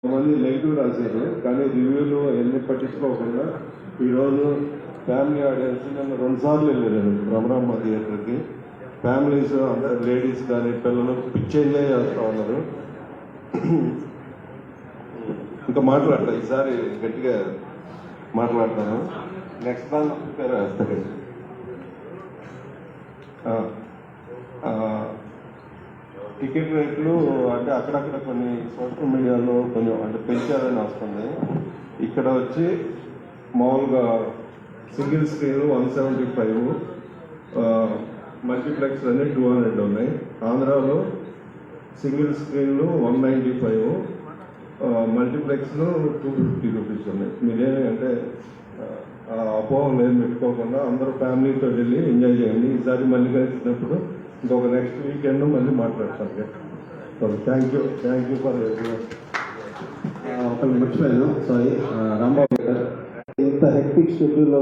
మంది నెగిటివ్ రాశారు, కానీ రివ్యూలు ఎన్ని పట్టించుకోకుండా ఈరోజు ఫ్యామిలీ ఆడియన్స్ నన్ను 2 సార్లు వెళ్ళాను భ్రమరాంబ థియేటర్కి. ఫ్యామిలీస్ అందరు లేడీస్ కానీ పిల్లలు పిచ్చి ఎంజాయ్ చేస్తూ ఉన్నారు. ఇంకా మాట్లాడతా, ఈసారి గట్టిగా మాట్లాడతాను. నెక్స్ట్ దాని ప్రిపేర్ వేస్తాను. టికెట్ రేట్లు అంటే అక్కడక్కడ కొన్ని సోషల్ మీడియాలో కొంచెం అంటే పెంచారని వస్తుంది. ఇక్కడ వచ్చి మామూలుగా సింగిల్ స్క్రీన్ 175, మల్టీప్లెక్స్ అన్ని 200 ఉన్నాయి. ఆంధ్రాలో సింగిల్ స్క్రీన్లు 195, మల్టీప్లెక్స్లు 250 రూపీస్ ఉన్నాయి. మీరేమి అంటే అపోహం లేదు పెట్టుకోకుండా అందరూ ఫ్యామిలీతో వెళ్ళి ఎంజాయ్ చేయండి. ఈసారి మళ్ళీ కలిసినప్పుడు ఇంకొక నెక్స్ట్ వీకెండ్ మళ్ళీ మాట్లాడతాను. Thank you for everyone. ఒకళ్ళు మర్చిపోయాను, సారీ. రాంబాబు గారు ఇంత హెక్టిక్ షెడ్యూల్లో